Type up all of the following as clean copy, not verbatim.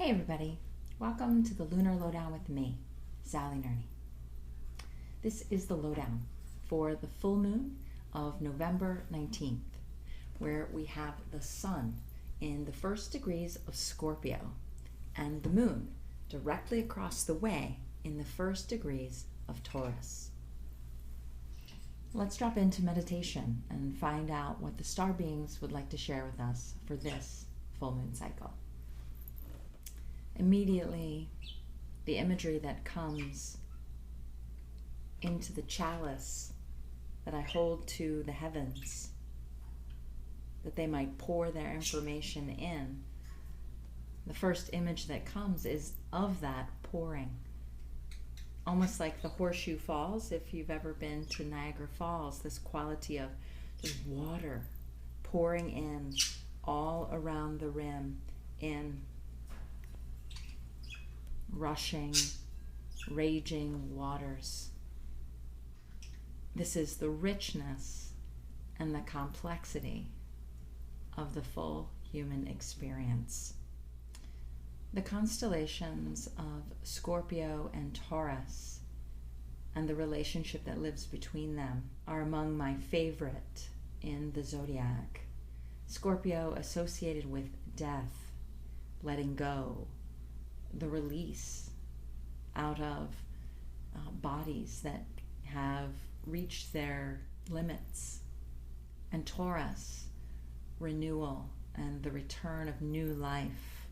Hey everybody, welcome to the Lunar Lowdown with me, Sally Nerney. This is the lowdown for the full moon of November 19th, where we have the sun in the first degrees of Scorpio and the moon directly across the way in the first degrees of Taurus. Let's drop into meditation and find out what the star beings would like to share with us for this full moon cycle. Immediately, the imagery that comes into the chalice that I hold to the heavens, that they might pour their information in, the first image that comes is of that pouring. Almost like the Horseshoe Falls, if you've ever been to Niagara Falls, this quality of just water pouring in all around the rim in rushing, raging waters. This is the richness and the complexity of the full human experience. The constellations of Scorpio and Taurus and the relationship that lives between them are among my favorite in the zodiac. Scorpio associated with death, letting go, the release out of bodies that have reached their limits. And Taurus, renewal and the return of new life,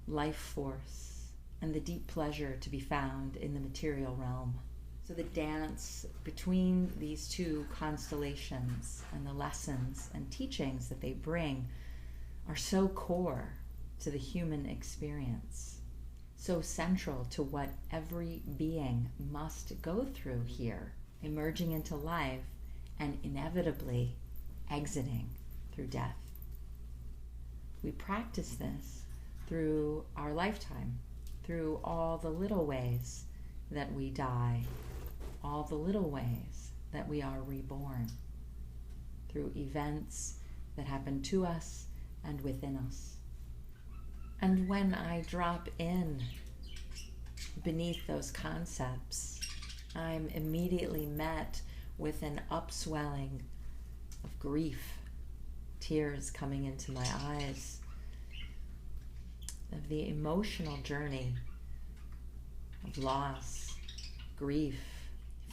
life force, and the deep pleasure to be found in the material realm. So the dance between these two constellations and the lessons and teachings that they bring are so core to the human experience, so central to what every being must go through here, emerging into life and inevitably exiting through death. We practice this through our lifetime, through all the little ways that we die, all the little ways that we are reborn, through events that happen to us and within us. And when I drop in beneath those concepts, I'm immediately met with an upswelling of grief, tears coming into my eyes, of the emotional journey of loss, grief,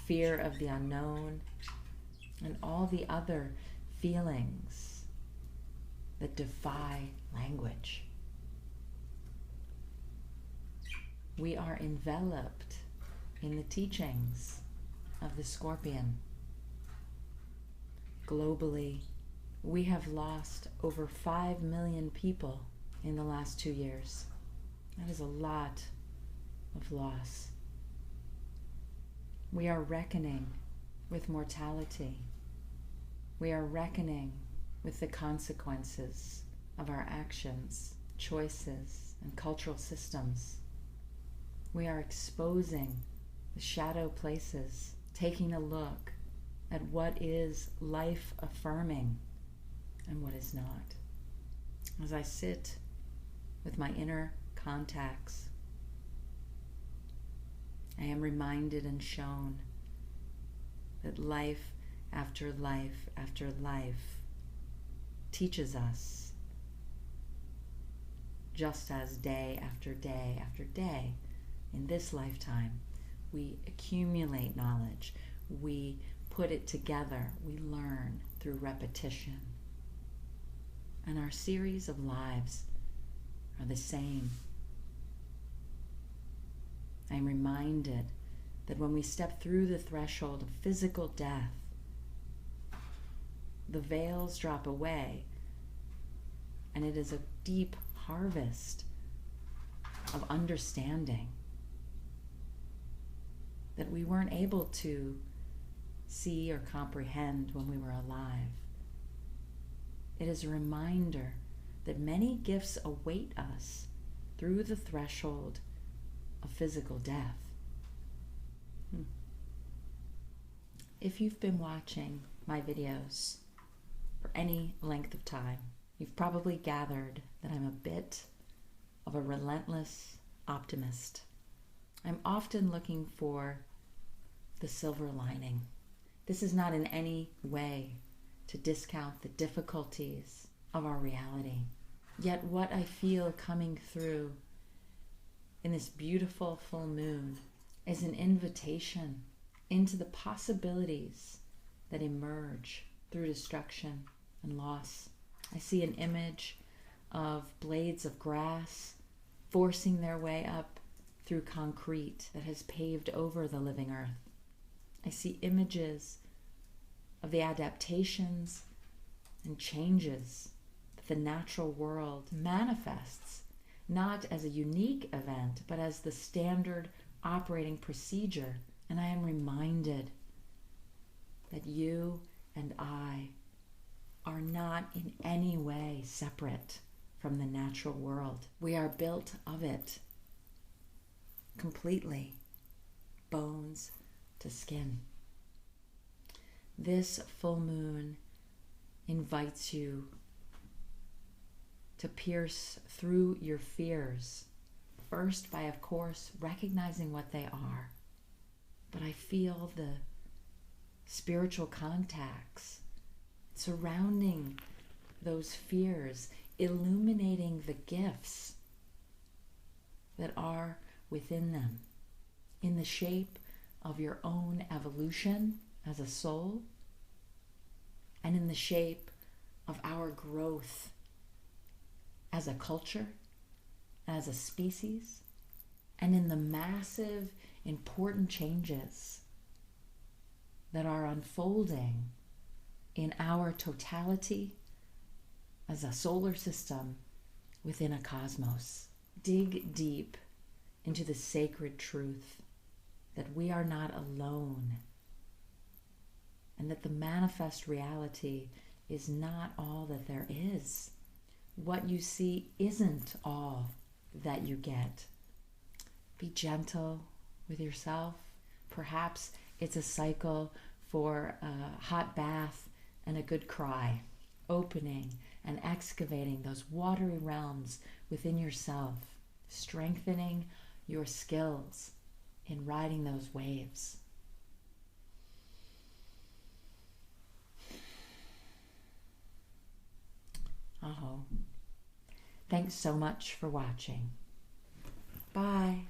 fear of the unknown, and all the other feelings that defy language. We are enveloped in the teachings of the Scorpion. Globally, we have lost over 5 million people in the last 2 years. That is a lot of loss. We are reckoning with mortality. We are reckoning with the consequences of our actions, choices, and cultural systems. We are exposing the shadow places, taking a look at what is life affirming and what is not. As I sit with my inner contacts, I am reminded and shown that life after life after life teaches us, just as day after day after day in this lifetime we accumulate knowledge, we put it together, we learn through repetition. And our series of lives are the same. I'm reminded that when we step through the threshold of physical death, the veils drop away, and it is a deep harvest of understanding that we weren't able to see or comprehend when we were alive. It is a reminder that many gifts await us through the threshold of physical death. If you've been watching my videos for any length of time, you've probably gathered that I'm a bit of a relentless optimist. I'm often looking for the silver lining. This is not in any way to discount the difficulties of our reality. Yet what I feel coming through in this beautiful full moon is an invitation into the possibilities that emerge through destruction and loss. I see an image of blades of grass forcing their way up through concrete that has paved over the living earth. I see images of the adaptations and changes that the natural world manifests, not as a unique event, but as the standard operating procedure. And I am reminded that you and I are not in any way separate from the natural world. We are built of it completely, bones to skin. This full moon invites you to pierce through your fears, first by, of course, recognizing what they are. But I feel the spiritual contacts surrounding those fears, illuminating the gifts that are within them in the shape of your own evolution as a soul and in the shape of our growth as a culture, as a species, and in the massive, important changes that are unfolding in our totality as a solar system within a cosmos. Dig deep into the sacred truth that we are not alone and that the manifest reality is not all that there is. What you see isn't all that you get. Be gentle with yourself. Perhaps it's a cycle for a hot bath and a good cry, opening and excavating those watery realms within yourself, strengthening your skills in riding those waves. Thanks so much for watching. Bye.